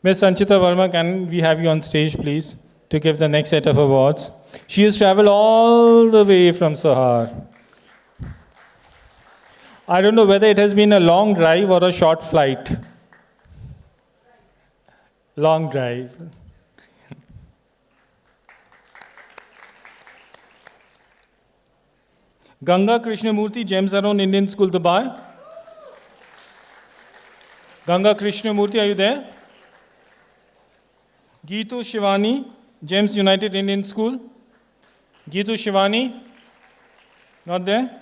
Ms. Sanchita Verma, can we have you on stage, please, to give the next set of awards? She has traveled all the way from Sahar. I don't know whether it has been a long drive or a short flight. Long drive. Ganga Krishnamurthy, James Aron Indian School, Dubai. Ganga Krishnamurthy, are you there? Geetu Shivani, James United Indian School. Geetu Shivani, not there.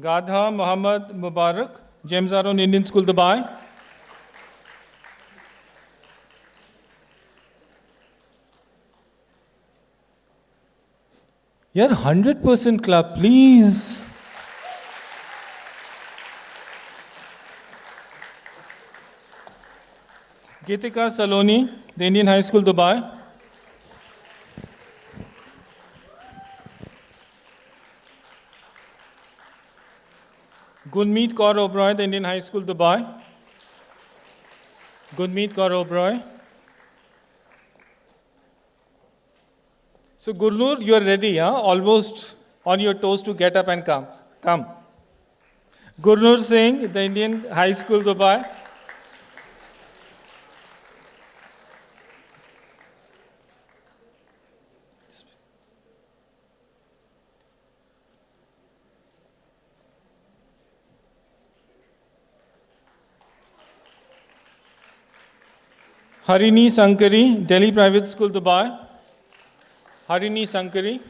Gadha Muhammad Mubarak, James Aron Indian School, Dubai. You're 100% club, please. Geetika Saloni, the Indian High School, Dubai. Gunmeet Kaur Oberoi, the Indian High School, Dubai. Gunmeet Kaur Oberoi. So Gurnur, you are ready, huh? Almost on your toes to get up and come. Come. Gurnur Singh, the Indian High School, Dubai. Harini Sankari, Delhi Private School, Dubai. Harini Sankari.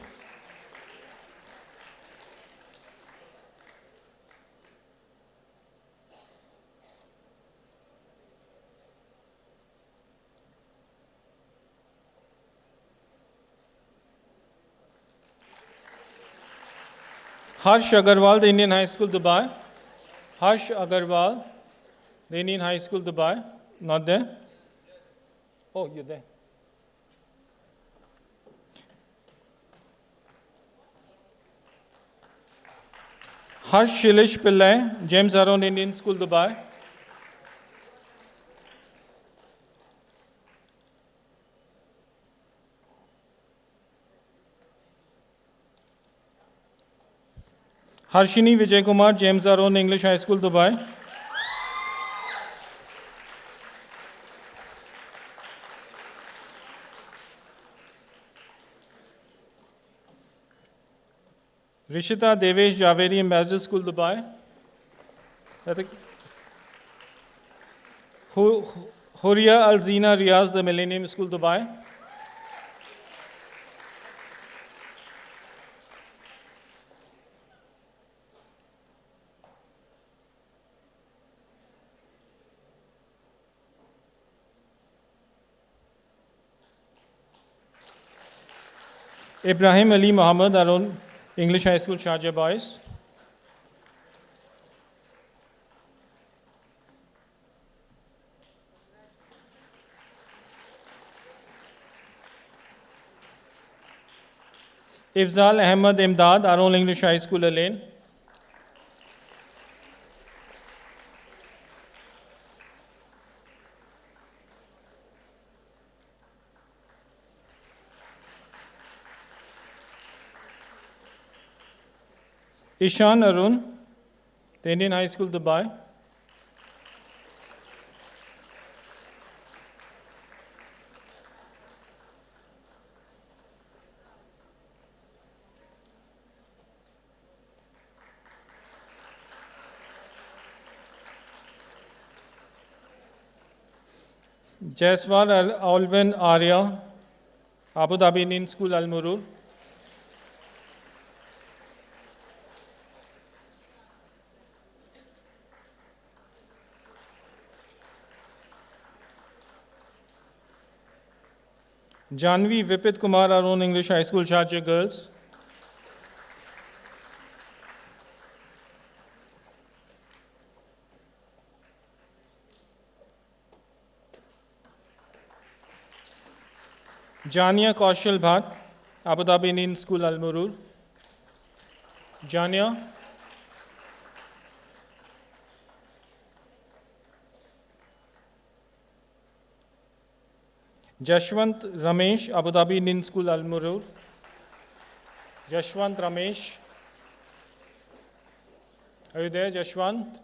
Harsh Agarwal, the Indian High School, Dubai. Harsh Agarwal, the Indian High School, Dubai. Not there? Oh, you're there. Harsh Shilish Pillai, James Aron Indian School, Dubai. Harshini Vijay Kumar, James Aron English High School, Dubai. Rishita Devesh Javeri, Ambassador School, Dubai. I think Huria Alzina Riaz, the Millennium School, Dubai. Ibrahim Ali Muhammad, Aron English High School, Sharjah Boys. Ifzal Ahmad Imdad, Aron English High School, Elaine. Ishan Arun, the Indian High School, Dubai. Jaiswal Alvin Arya, Abu Dhabi Indian School, Al Murur. Janvi Vipit Kumar, Aron English High School, Sharjah Girls. Jania Kaushal Bhatt, Abu Dhabi Indian School, Al Murur. Jania. Jashwant Ramesh, Abu Dhabi Indian School, Al Murur. Jashwant Ramesh. Are you there, Jashwant?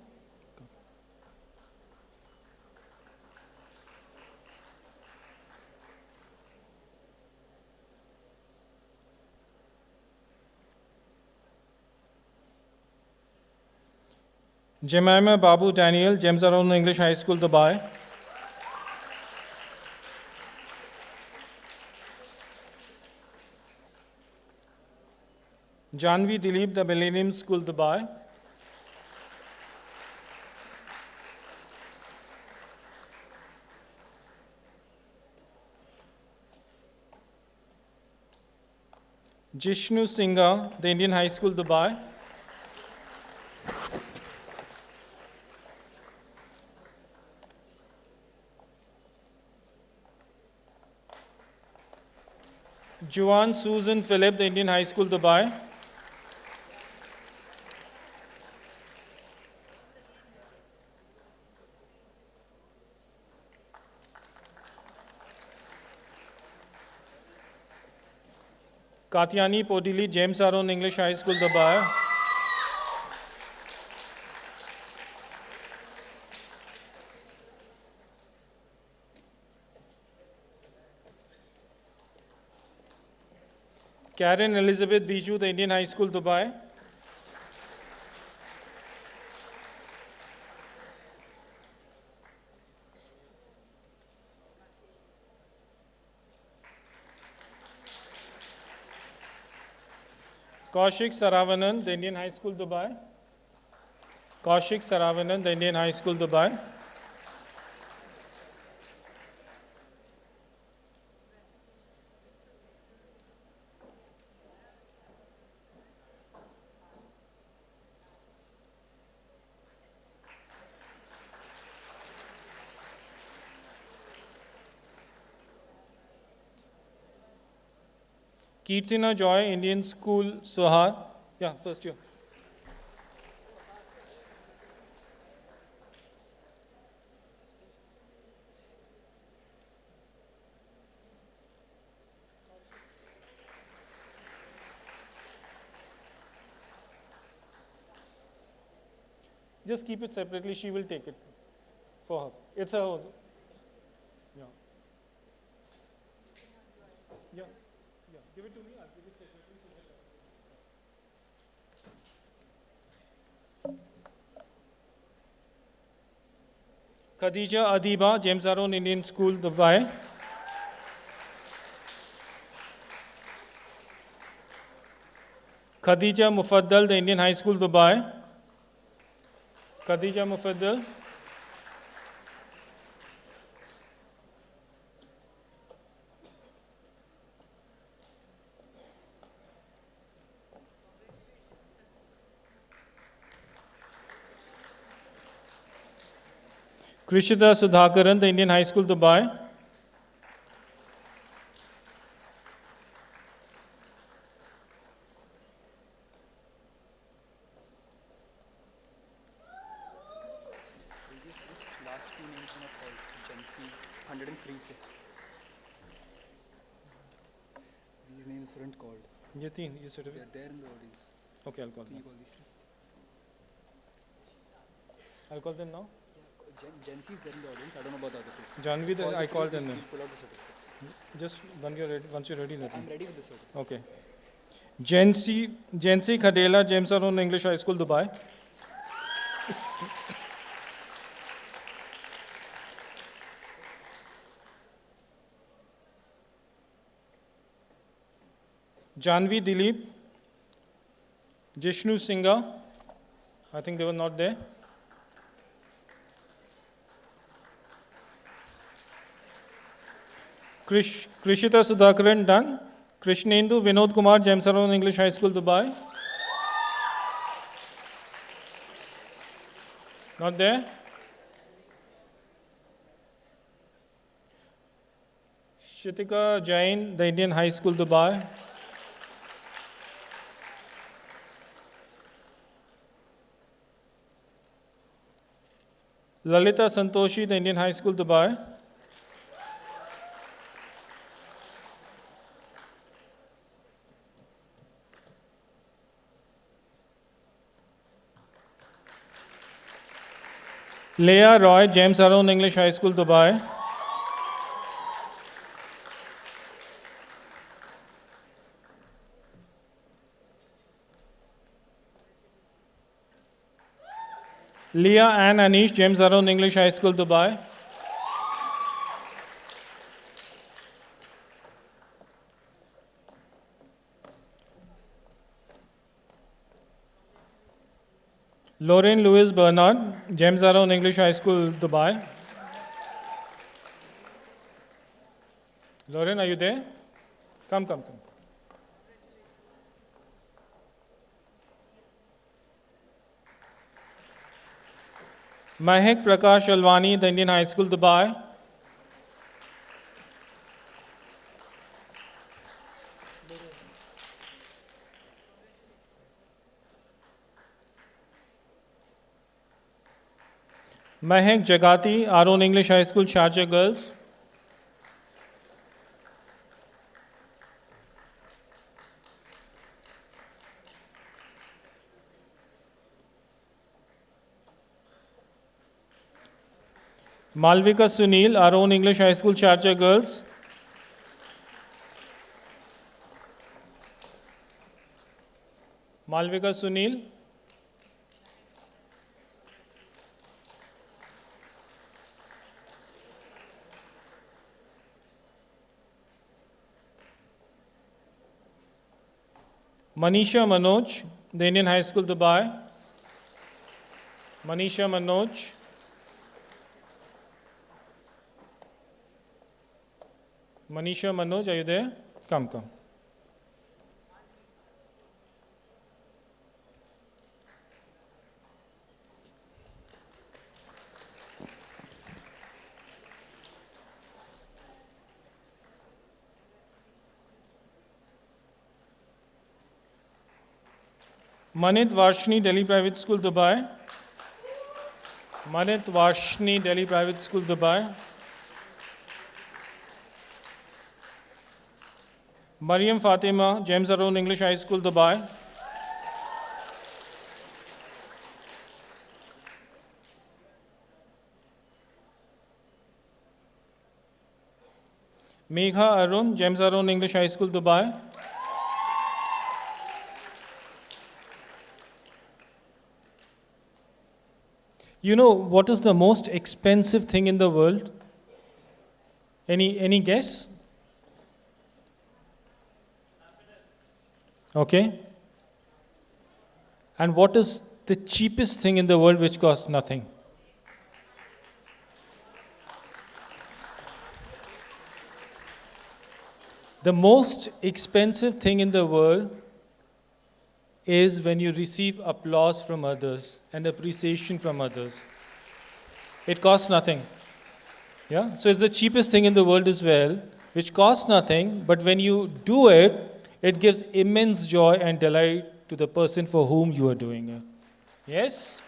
Jemima Babu Daniel, James Arun English High School, Dubai. Janvi Dilip, the Millennium School, Dubai. Jishnu Singha, the Indian High School, Dubai. Juan Susan Philip, the Indian High School, Dubai. Katyani Podili, James Arun English High School, Dubai. Karen Elizabeth Biju, the Indian High School, Dubai. Kaushik Saravanan, the Indian High School, Dubai. Kaushik Saravanan, the Indian High School, Dubai. Kirtina Joy, Indian School, Sohar. Yeah, first you. Just keep it separately, she will take it for her. It's her. Yeah. Yeah. Yeah. Give it to me, I'll give it separately. Khadija Adiba, James Arun Indian School, Dubai. Khadija Mufaddal, the Indian High School, Dubai. Khadija Mufaddal. Krishita Sudhakaran, the Indian High School, Dubai. Last two names are not called. Jency 103 se. These names weren't called. You sort of. They're there in the audience. Okay, I'll call Can you them. call these three? I'll call them now. Yeah, Jency's there in the audience. I don't know about the other two. Janvi, Call the I three, called them we'll then. pull out the certificates. Just when you're ready, once you're ready, let me. I'm ready with the certificate. Okay. Jency Khadela, James Arun English High School, Dubai. Janvi Dilip, Jishnu Singha, I think they were not there. Krishita Sudhakaran, done. Krishnendu Vinod Kumar, James Arun English High School, Dubai. Not there. Shitika Jain, the Indian High School, Dubai. Lalita Santoshi, the Indian High School, Dubai. Leah Roy, James Around English High School, Dubai. Leah Ann Anish, James Around English High School, Dubai. Lauren Louis Bernard, James Around English High School, Dubai. Lauren, are you there? Come. Mahek Prakash Alwani, the Indian High School, Dubai. Mahek Jagati, our own English High School, Sharjah Girls. Malvika Sunil, our own English High School, Sharjah Girls. Malvika Sunil. Manisha Manoj, the Indian High School, Dubai. Manisha Manoj. Manisha Manoj, are you there? Come. Manit Varshni, Delhi Private School, Dubai. Manit Varshni, Delhi Private School, Dubai. Mariam Fatima, James Around English High School, Dubai. Megha Arun, James Around English High School, Dubai. You know what is the most expensive thing in the world? Any guess? Okay. And what is the cheapest thing in the world which costs nothing? The most expensive thing in the world is when you receive applause from others and appreciation from others. It costs nothing. Yeah? So it's the cheapest thing in the world as well, which costs nothing, but when you do it, it gives immense joy and delight to the person for whom you are doing it. Yes?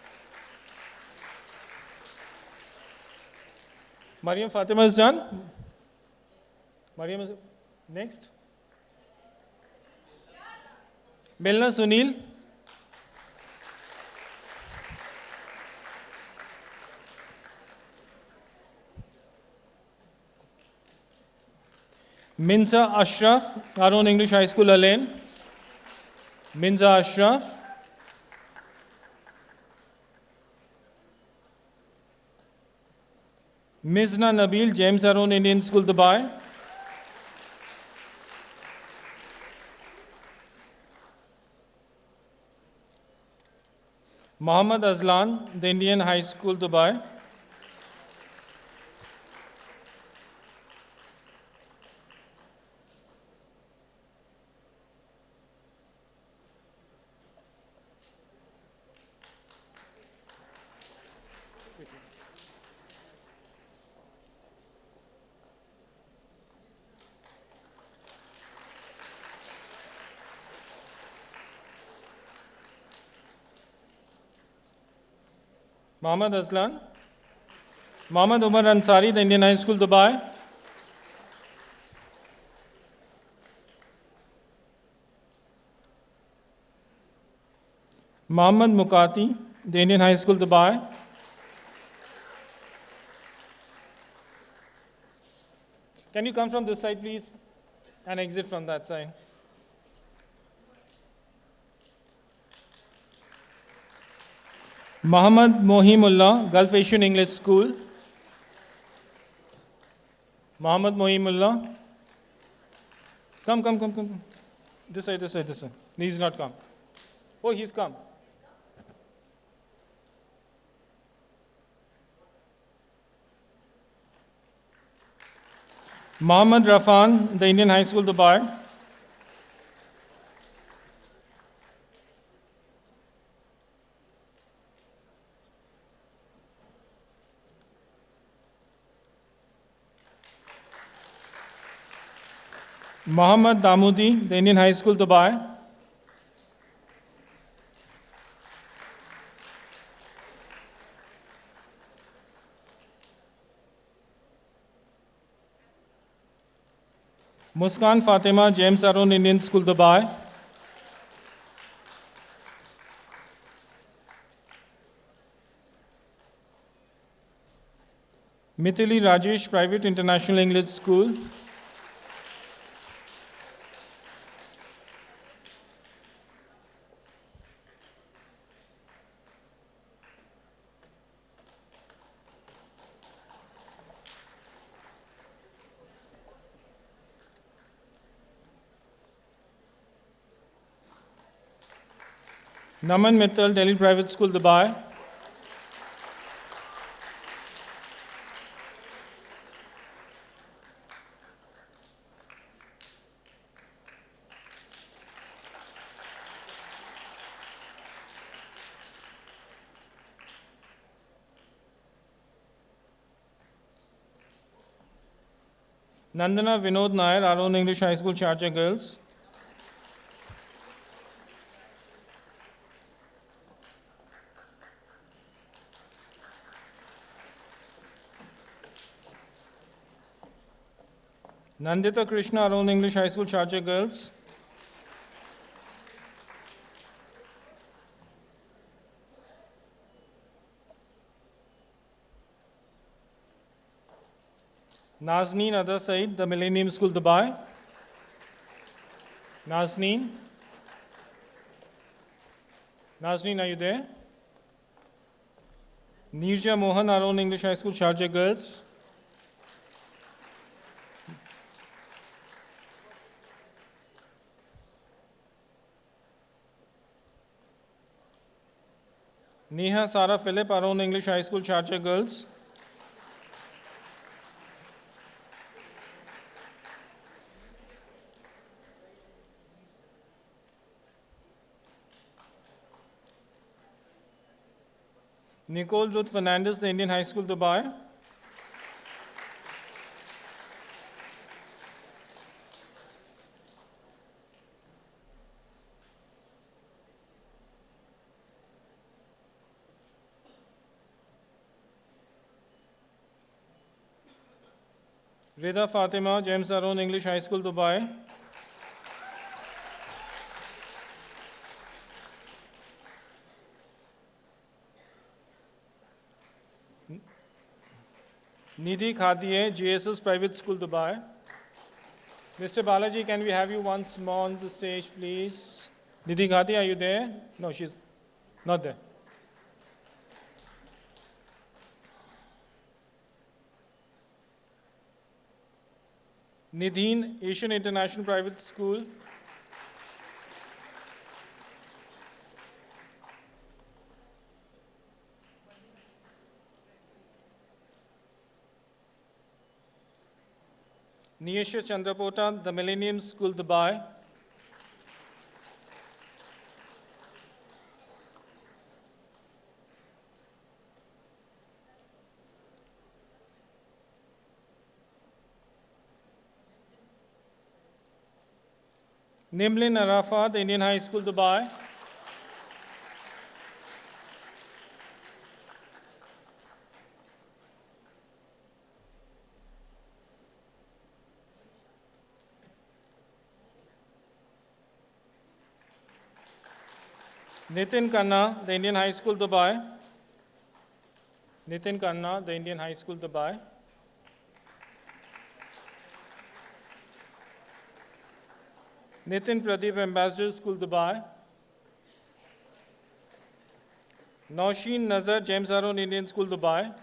Mariam Fatima is done? Mariam is next? Milna Sunil. Minza Ashraf, our own English High School, Alain. Minza Ashraf. Mizna Nabil, James Around Indian School, Dubai. Mohammad Azlan, the Indian High School, Dubai. Mohammad Azlan. Mohammad Umar Ansari, the Indian High School, Dubai. Mohammad Mukati, the Indian High School, Dubai. Can you come from this side, please, and exit from that side? Muhammad Mohimullah, Gulf Asian English School. Muhammad Mohimullah. Come. This side. He's not come. Oh, he's come. Muhammad Rafan, the Indian High School, Dubai. Muhammad Damudi, the Indian High School, Dubai. Muskan Fatima, James Arun Indian School, Dubai. Mithili Rajesh, Private International English School. Naman Mittal, Delhi Private School, Dubai. Nandana Vinod Nair, our own English High School, Sharjah Girls. Nandita Krishna, our own English High School, Sharjah Girls. Nazneen Ada Said, the Millennium School, Dubai. Nazneen, are you there? Nirja Mohan, our own English High School, Sharjah Girls. Neha Sarah Philip, our own English High School, Sharjah Girls. Nicole Ruth Fernandez, the Indian High School, Dubai. Rida Fatima, James Arun English High School, Dubai. Nidhi Khadiye, GSS Private School, Dubai. Mr. Balaji, can we have you once more on the stage, please? Nidhi Khadiye, are you there? No, she's not there. Nidheen, Asian International Private School. Niyesha Chandrapota, the Millennium School, Dubai. Nimlin Arafa, the Indian High School, Dubai. Nitin Khanna, the Indian High School, Dubai. Nitin Khanna, the Indian High School, Dubai. Nitin Pradeep, Ambassador School, Dubai. Nausheen Nazar, James Aron Indian School, Dubai.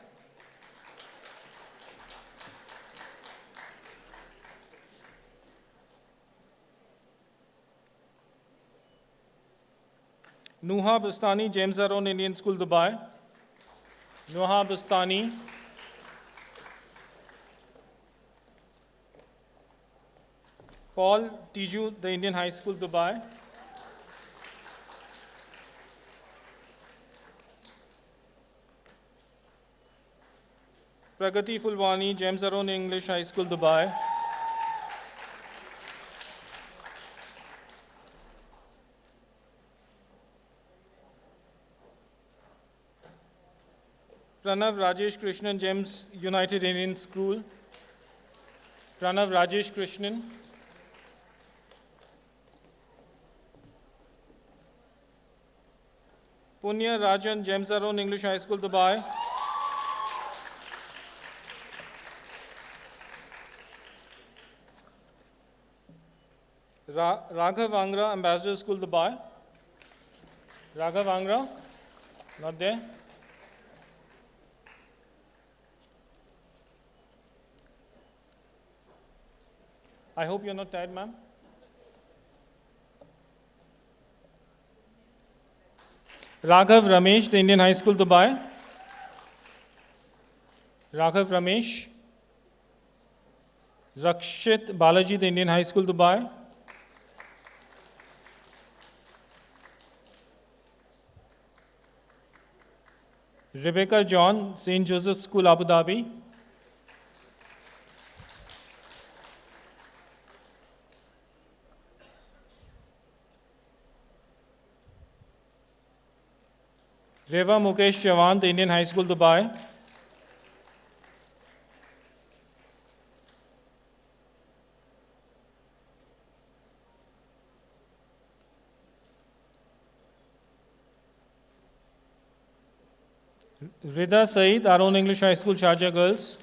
Nuha Bustani, James Aron Indian School, Dubai. Nuha Bustani. Paul Tiju, the Indian High School, Dubai. Pragati Fulwani, James Aron English High School, Dubai. Pranav Rajesh Krishnan, James United Indian School. Pranav Rajesh Krishnan. Punya Rajan, James Aron English High School, Dubai. Raghav Angra, Ambassador School, Dubai. Raghav Angra, not there. I hope you're not tired, ma'am. Raghav Ramesh, the Indian High School, Dubai. Raghav Ramesh. Rakshit Balaji, the Indian High School, Dubai. Rebecca John, St. Joseph School, Abu Dhabi. Reva Mukesh Chavan, the Indian High School, Dubai. Rida Saeed, our own English High School, Sharjah Girls.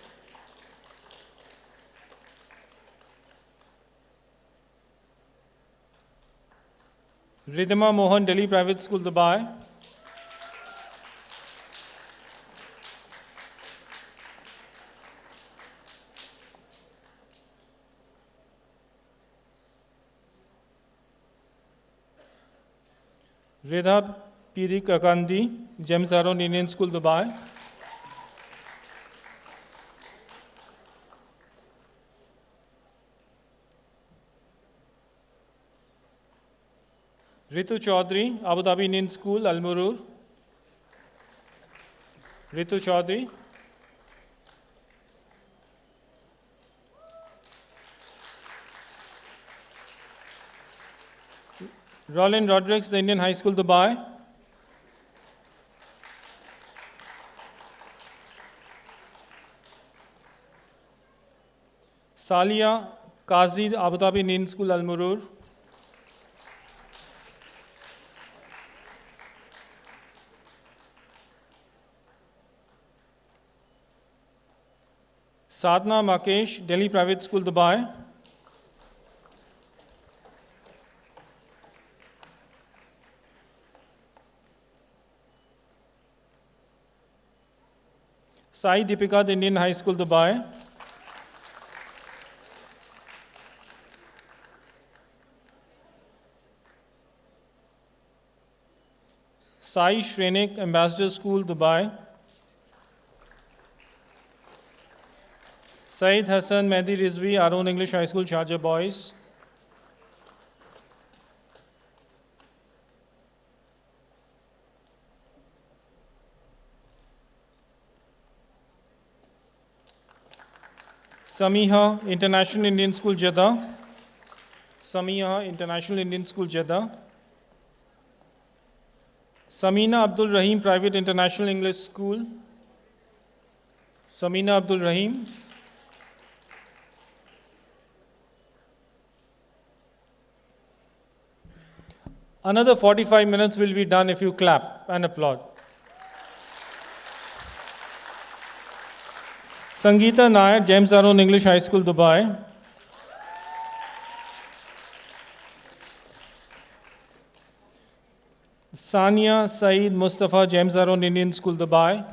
Ridhima Mohan, Delhi Private School, Dubai. Ridha Piri Kakandi, James Aron Indian School, Dubai. Ritu Chaudhary, Abu Dhabi Indian School, Al Murur. Ritu Chaudhary. Roland Rodrigues, the Indian High School, Dubai. Salia Qazi, Abu Dhabi Indian School, Al Murur. Sadhna Makesh, Delhi Private School, Dubai. Sai Deepika, the Indian High School, Dubai. Sai Shrenik, Ambassador School, Dubai. Saeed Hassan Mehdi Rizvi, our own English High School, Sharjah Boys. Samiha International Indian School, Jeddah. Samiha International Indian School, Jeddah. Samina Abdul Rahim Private International English School. Samina Abdul Rahim. Another 45 minutes will be done if you clap and applaud. Sangeeta Nair, James Aron English High School, Dubai. Sania Saeed Mustafa, James Aron Indian School, Dubai.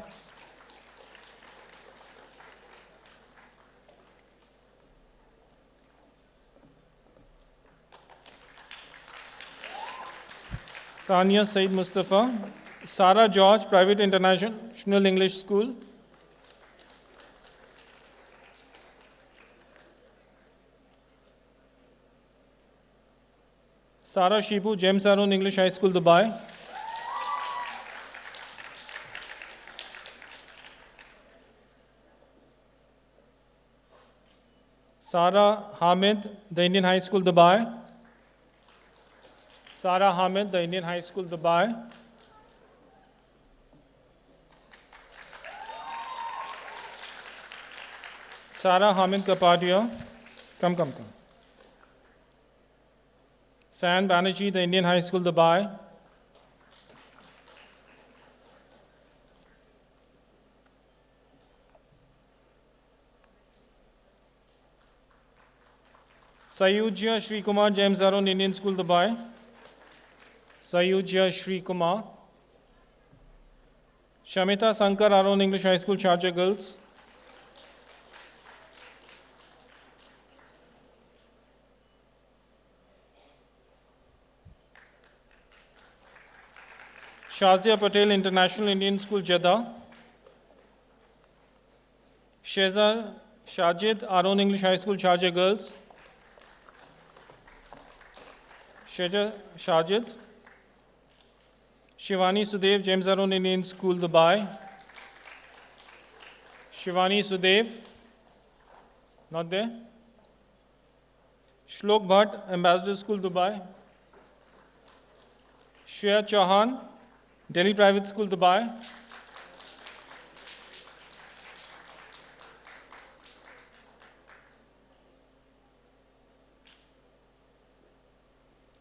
Tania Saeed Mustafa. Sarah George, Private International English School. Sarah Shibu, James Aron English High School, Dubai. Sarah Hamid, the Indian High School, Dubai. Sarah Hamid, the Indian High School, Dubai. Sarah Hamid Kapadia. Come. San Banerjee, the Indian High School, Dubai. Sayujya Shri Kumar, James Aron Indian School, Dubai. Sayujya Shri Kumar. Shamita Sankar, Aron English High School, Sharjah Girls. Shazia Patel, International Indian School, Jeddah. Sheza Shajid, Aron English High School, Sharjah Girls. Sheza Shajid. Shivani Sudev, James Aron Indian School, Dubai. Shivani Sudev, not there. Shlok Bhatt, Ambassador School, Dubai. Shreya Chauhan, Delhi Private School, Dubai.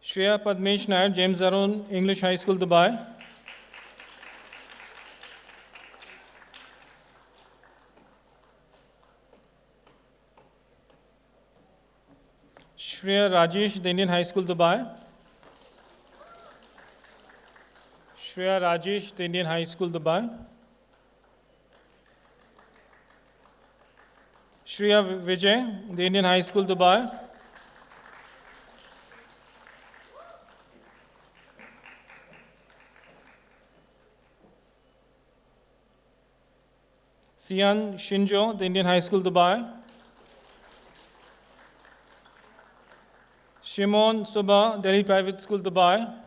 Shreya Padmesh Nair, James Aron English High School, Dubai. Shreya Rajesh, the Indian High School, Dubai. Shreya Rajesh, the Indian High School, Dubai. Shreya Vijay, the Indian High School, Dubai. Sian Shinjo, the Indian High School, Dubai. Shimon Subha, Delhi Private School, Dubai.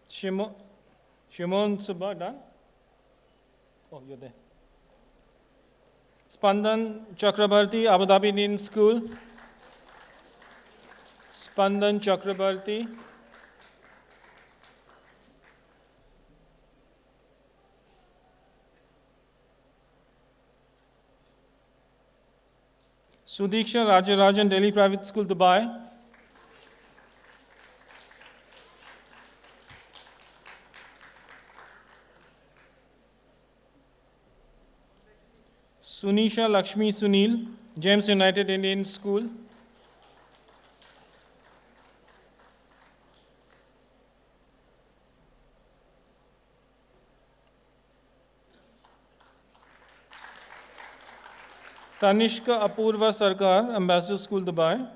Shimon Subha, done? Oh, you're there. Spandan Chakrabarti, Abu Dhabi Indian School. Spandan Chakrabarti. Sudiksha Rajarajan, Delhi Private School, Dubai. Sunisha Lakshmi Sunil, James United Indian School. Tanishka Apurva Sarkar, Ambassador School, Dubai.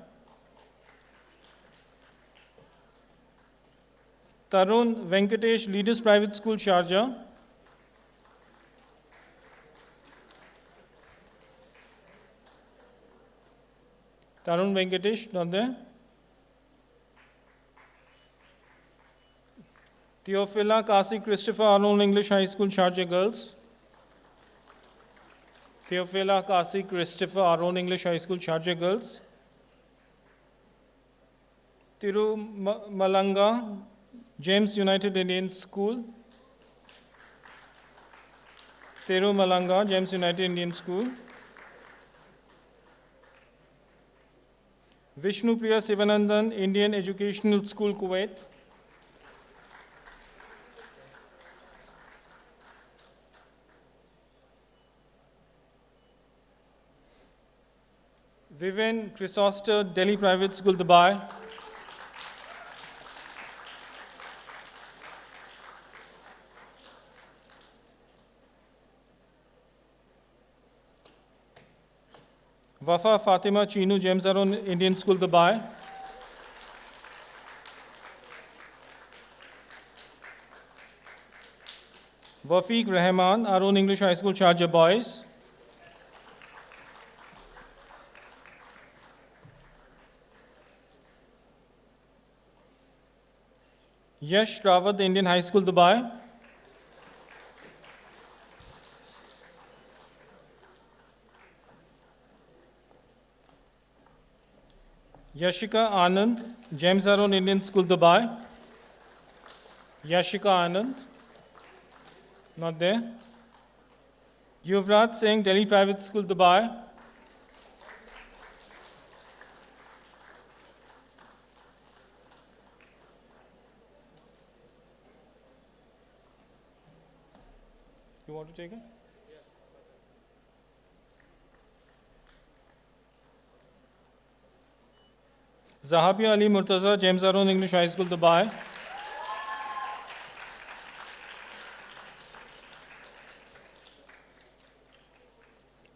Tarun Venkatesh, Leaders Private School, Sharjah. Tarun Venkatesh, not there. Theophila Kasi Christopher, Arnold English High School, Sharjah Girls. Theophila Kasi Christopher, Arnold English High School, Sharjah Girls. Tirumalanga, James United Indian School. Tirumalanga, James United Indian School. Vishnu Priya Sivanandan, Indian Educational School, Kuwait. Vivian Chrysoster, Delhi Private School, Dubai. Wafa Fatima Chinu, James Aron Indian School, Dubai. Wafiq Rahman, Aron English High School, Sharjah Boys. Yash Rawat, Indian High School, Dubai. Yashika Anand, James Aron Indian School, Dubai. Yashika Anand, not there. Yuvraj Singh, Delhi Private School, Dubai. You want to take it? Zahabia Ali Murtaza, James Aron English High School, Dubai.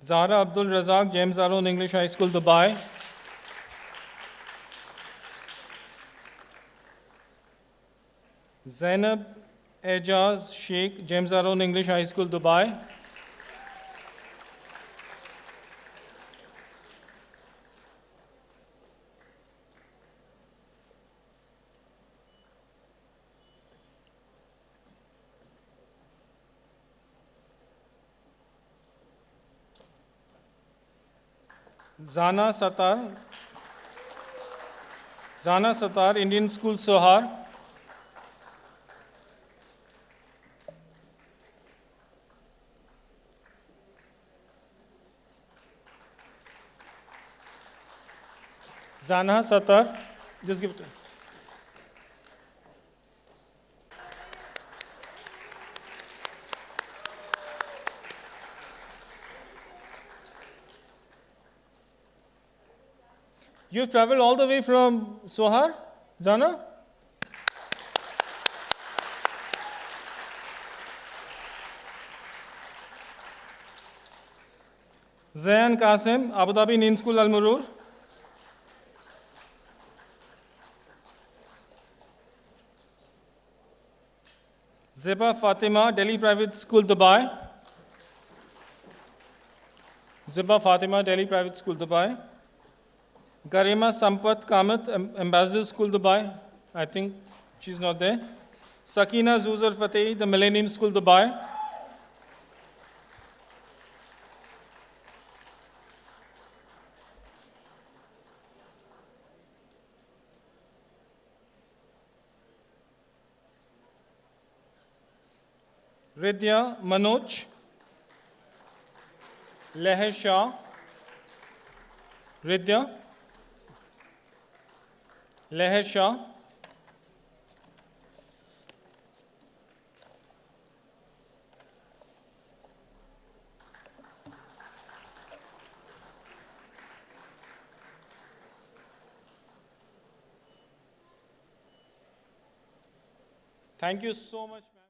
Zahra Abdul Razak, James Aron English High School, Dubai. Zainab Ejaz Sheikh, James Aron English High School, Dubai. Zana Satar, Indian School, Sohar. Zana Satar, just give it to her. You've traveled all the way from Sohar, Zana? Zayan Qasim, Abu Dhabi Indian School, Al Murur. Zeba Fatima, Delhi Private School, Dubai. Zeba Fatima, Delhi Private School, Dubai. Garima Sampat Kamath, Ambassador School, Dubai. I think she's not there. Sakina Zuzar Fateh, the Millennium School, Dubai. Ridya Manoj, Leher Shah. Ridya, Leher Shah. Thank you so much, ma'am.